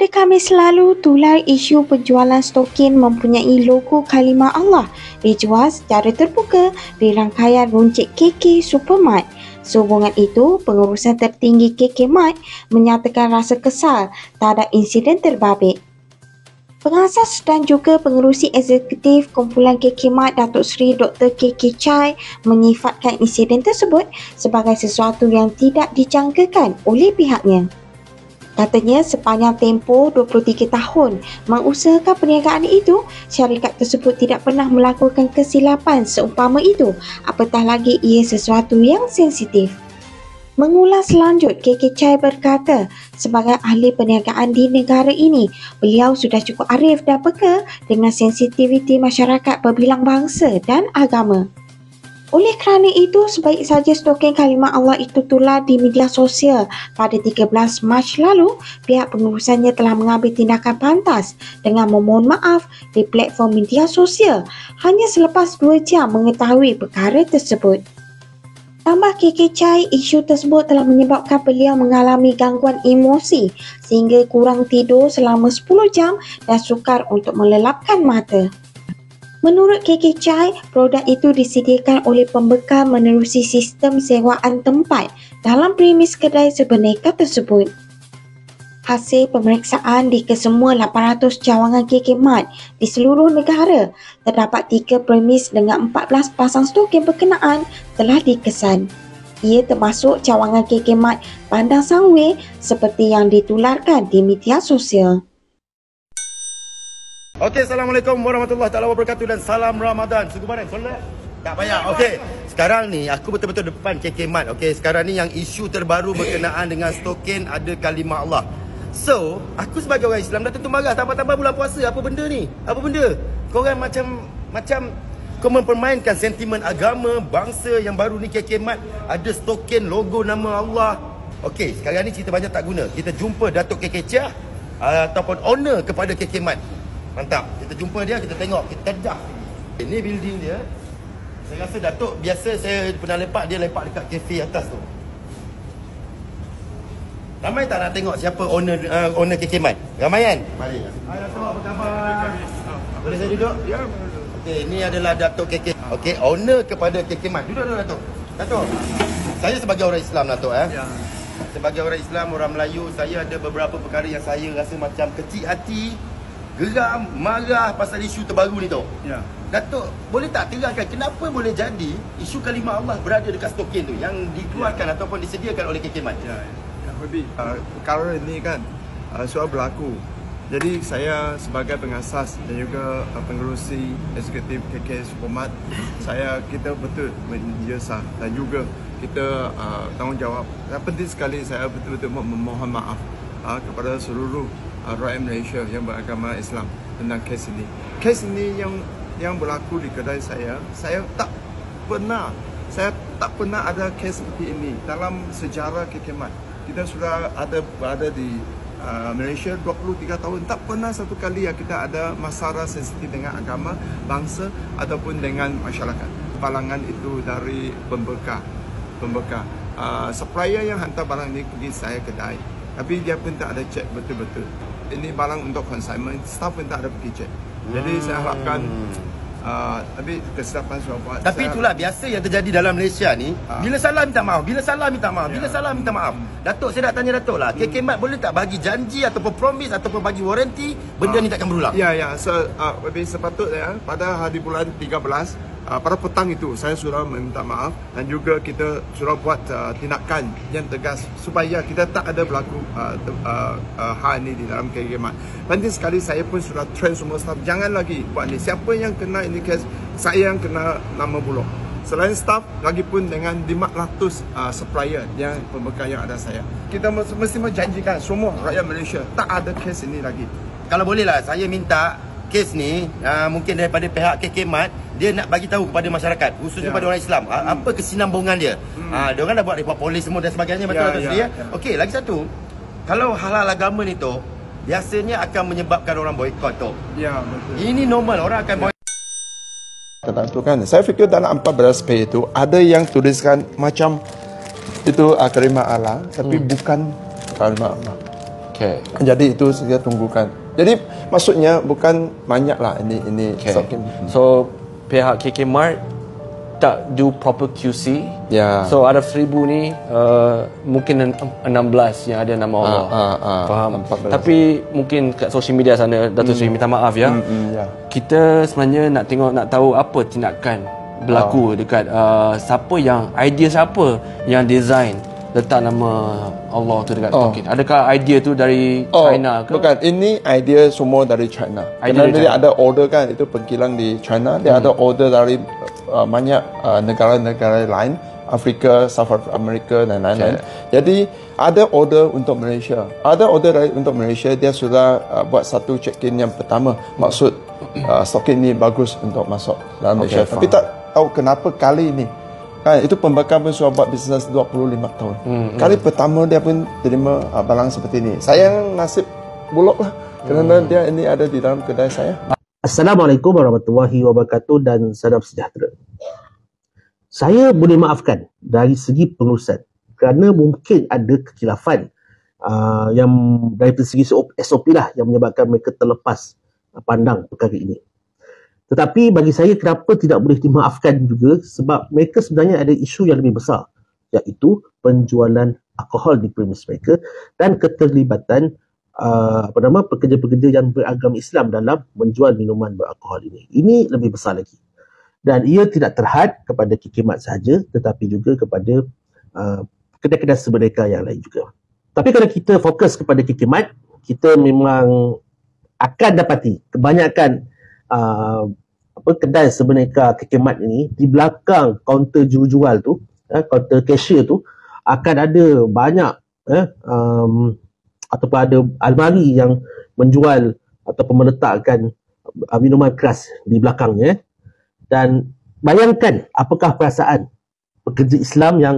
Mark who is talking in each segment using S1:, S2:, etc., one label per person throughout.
S1: Pada Khamis lalu, tular isu penjualan stokin mempunyai logo kalimah Allah dijual secara terbuka di rangkaian runcit KK Supermart. Sehubungan itu, pengurusan tertinggi KK Mart menyatakan rasa kesal terhadap insiden terbabit. Pengasas dan juga pengerusi eksekutif kumpulan KK Mart Datuk Seri Dr. KK Chai menyifatkan insiden tersebut sebagai sesuatu yang tidak dijangkakan oleh pihaknya. Katanya sepanjang tempoh 23 tahun mengusahakan perniagaan itu, syarikat tersebut tidak pernah melakukan kesilapan seumpama itu, apatah lagi ia sesuatu yang sensitif. Mengulas lanjut, KK Chai berkata, sebagai ahli perniagaan di negara ini, beliau sudah cukup arif dan peka dengan sensitiviti masyarakat berbilang bangsa dan agama. Oleh kerana itu, sebaik saja stokin kalimah Allah itu tular di media sosial pada 13 Mac lalu, pihak pengurusannya telah mengambil tindakan pantas dengan memohon maaf di platform media sosial hanya selepas 2 jam mengetahui perkara tersebut. Tambah KK Chai, isu tersebut telah menyebabkan beliau mengalami gangguan emosi sehingga kurang tidur selama 10 jam dan sukar untuk melelapkan mata. Menurut KK Chai, produk itu disediakan oleh pembekal menerusi sistem sewaan tempat dalam premis kedai sebenarnya tersebut. Hasil pemeriksaan di kesemua 800 cawangan KK Mart di seluruh negara, terdapat 3 premis dengan 14 pasang stokin berkenaan telah dikesan. Ia termasuk cawangan KK Mart Bandar Sangwe seperti yang ditularkan di media sosial.
S2: Okey, Assalamualaikum warahmatullahi taala wabarakatuh dan salam Ramadan. Suku barang, solat? Tak payah. Okey, sekarang ni aku betul-betul depan KK Mart. Okey, sekarang ni yang isu terbaru berkenaan dengan stokin ada kalimah Allah. So, aku sebagai orang Islam dah tentu marah. Tambah-tambah bulan puasa, apa benda ni? Apa benda? Korang macam kau mempermainkan sentimen agama, bangsa yang baru ni KK Mart ada stokin logo nama Allah. Okey, sekarang ni cerita banyak tak guna. Kita jumpa Datuk KK Chia ataupun owner kepada KK Mart. Mantap. Kita jumpa dia, kita tengok, kita dah. Ini building dia. Saya rasa Datuk biasa saya pernah lepak, dia lepak dekat kafe atas tu. Ramai tak nak tengok siapa owner KK Mart? Ramai kan? Baik. Hai Datuk, apa khabar? Boleh saya duduk? Ya. Okey, ini adalah Datuk KK. Okey, owner kepada KK Mart. Duduk dulu Datuk. Datuk, saya sebagai orang Islam Datuk Ya. Sebagai orang Islam, orang Melayu, saya ada beberapa perkara yang saya rasa macam kecil hati, geram, marah pasal isu terbaru ni tu. Ya. Datuk, boleh tak terangkan kenapa boleh jadi isu kalimah Allah berada dekat stokin tu yang dikeluarkan ataupun disediakan oleh KK Mart?
S3: Ya. Perkara ini kan soal berlaku. Jadi saya sebagai pengasas dan juga pengerusi eksekutif KK Supermart, kita betul menjasa dan juga kita tanggungjawab. Dan penting sekali saya betul-betul memohon maaf kepada seluruh rakyat Malaysia yang beragama Islam tentang kes ini. Kes ini yang berlaku di kedai saya tak pernah ada kes seperti ini dalam sejarah KK Mart. Kita sudah berada di Malaysia 23 tahun, tak pernah satu kali yang kita ada masalah sensitif dengan agama, bangsa ataupun dengan masyarakat. Balangan itu dari pembekal. Supplier yang hantar barang ini pergi saya kedai, tapi dia pun tak ada cek betul-betul. Ini barang untuk consignment, staff pun tak ada pergi cek. Jadi saya harapkan tapi kesilapan sudah buat.
S2: Tapi itulah biasa yang terjadi dalam Malaysia ni. Bila salah minta maaf, bila salah minta maaf, bila salah minta maaf. Datuk, saya nak tanya Datuk lah, KK Mart boleh tak bagi janji ataupun promise ataupun bagi waranti benda ni takkan berulang?
S3: Ya. Lebih sepatutnya pada hari bulan 13 pada petang itu saya sudah meminta maaf dan juga kita sudah buat tindakan yang tegas supaya kita tak ada berlaku hal ini di dalam KK Mart. Penting sekali saya pun sudah train semua staff, jangan lagi buat ni. Siapa yang kena ini kes, saya yang kena nama buruk. Selain staff, lagi pun dengan 500 supplier yang pembekal yang ada saya. Kita mesti menjanjikan semua rakyat Malaysia tak ada kes ini lagi.
S2: Kalau boleh lah, saya minta kes ni mungkin daripada pihak KK Mart, dia nak bagi tahu kepada masyarakat, khususnya pada orang Islam, apa kesinambungan dia. Dia orang dah buat report polis semua dan sebagainya, betul tak ya? Okey, lagi satu, kalau hal-hal agama ni tu biasanya akan menyebabkan orang boikot tu.
S3: Ya, betul.
S2: Ini normal, orang akan boikot.
S3: Tentang itu kan, saya fikir dalam 14 page itu ada yang tuliskan macam itu kalimah Allah, tapi bukan kalimah Allah.
S4: Okay.
S3: Jadi itu saya tunggukan. Jadi maksudnya bukan banyak lah ini
S4: Okay.
S3: stokin.
S4: So pihak KK Mart tak do proper QC.
S3: Ya.
S4: So ada 1000 ni mungkin 16 yang ada nama Allah. Faham.
S3: 14.
S4: Tapi mungkin kat social media sana Datuk Seri minta maaf ya.
S3: Ya.
S4: Kita sebenarnya nak tahu apa tindakan berlaku dekat siapa yang idea siapa yang design letak nama Allah tu dekat token. Adakah idea tu dari China ke?
S3: Bukan, ini idea semua dari China.
S4: Idea
S3: Kerana
S4: dari
S3: dia ada order kan, itu pengkilang di China. Dia ada order dari banyak negara-negara lain, Afrika, South America dan lain-lain. Jadi ada order untuk Malaysia. Ada order untuk Malaysia, dia sudah buat satu check-in yang pertama. Maksud stokin ni bagus untuk masuk dalam Malaysia. Tapi tak tahu kenapa kali ini. Kan, itu pembekal pun sudah buat bisnes 25 tahun. Kali pertama dia pun terima barang seperti ini. Saya nasib buluk lah. Kerana dia ini ada di dalam kedai saya.
S5: Assalamualaikum warahmatullahi wabarakatuh dan salam sejahtera. Saya boleh maafkan dari segi pengurusan kerana mungkin ada kekhilafan yang dari segi SOP lah yang menyebabkan mereka terlepas pandang perkara ini. Tetapi bagi saya kenapa tidak boleh dimaafkan juga sebab mereka sebenarnya ada isu yang lebih besar iaitu penjualan alkohol di premis mereka dan keterlibatan pekerja-pekerja yang beragama Islam dalam menjual minuman beralkohol ini. Ini lebih besar lagi. Dan ia tidak terhad kepada KK Mart sahaja tetapi juga kepada kedai-kedai sebenarnya yang lain juga. Tapi kalau kita fokus kepada KK Mart, kita memang akan dapati kebanyakan kedai sebenarnya KK Mart ini di belakang kaunter jual tu, kaunter cashier tu akan ada banyak ataupun ada almari yang menjual ataupun meletakkan minuman keras di belakangnya. Dan bayangkan apakah perasaan pekerja Islam yang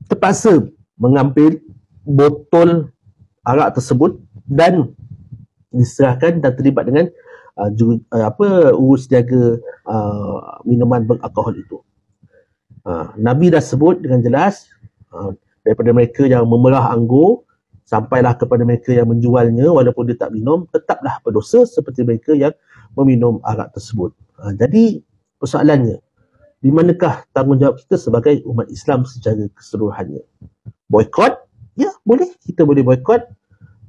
S5: terpaksa mengambil botol arak tersebut dan diserahkan dan terlibat dengan urus jaga minuman beralkohol itu. Nabi dah sebut dengan jelas daripada mereka yang memerah anggur sampailah kepada mereka yang menjualnya walaupun dia tak minum, tetaplah berdosa seperti mereka yang meminum arak tersebut. Jadi persoalannya, di manakah tanggungjawab kita sebagai umat Islam secara keseluruhannya? Boykot? Ya, boleh. Kita boleh boykot.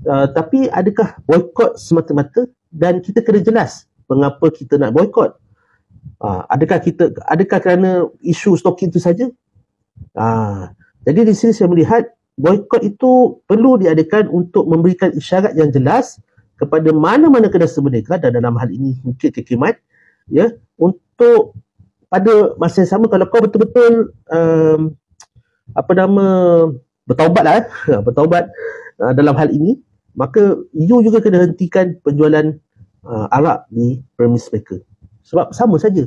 S5: Tapi adakah boykot semata-mata dan kita kena jelas mengapa kita nak boykot? Adakah kerana isu stokin itu saja? Jadi di sini saya melihat boykot itu perlu diadakan untuk memberikan isyarat yang jelas kepada mana-mana kedai sebenarnya dan dalam hal ini mungkin KK Mart untuk pada masa yang sama kalau kau betul-betul bertaubatlah bertaubat dalam hal ini, maka you juga kena hentikan penjualan arak di premis mereka. Sebab sama saja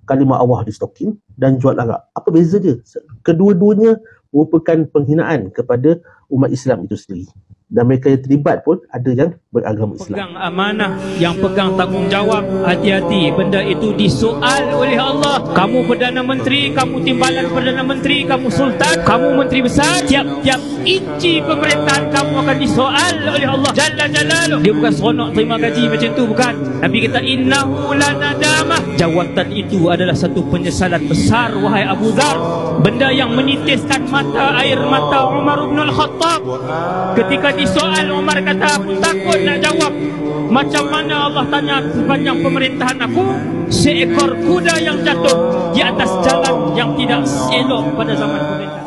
S5: kalimah Allah di stokin dan jual arak. Apa beza dia? Kedua-duanya merupakan penghinaan kepada umat Islam itu sendiri. Dan mereka yang terlibat pun ada yang beragama Islam.
S6: Pegang amanah, yang pegang tanggungjawab, hati-hati, benda itu disoal oleh Allah. Kamu Perdana Menteri, kamu timbalan Perdana Menteri, kamu Sultan, kamu Menteri Besar, tiap-tiap inci pemerintahan kamu akan disoal oleh Allah Jalla Jalaluh. Dia bukan seronok terima gaji macam tu, bukan. Nabi kata innahu lanadamah. Jawatan itu adalah satu penyesalan besar, wahai Abu Dhar. Benda yang menitiskan air mata Umar bin Al-Khattab ketika disoal. Umar kata, aku takut nak jawab. Macam mana Allah tanya sepanjang pemerintahan aku, seekor kuda yang jatuh di atas jalan yang tidak elok pada zaman pemerintahan.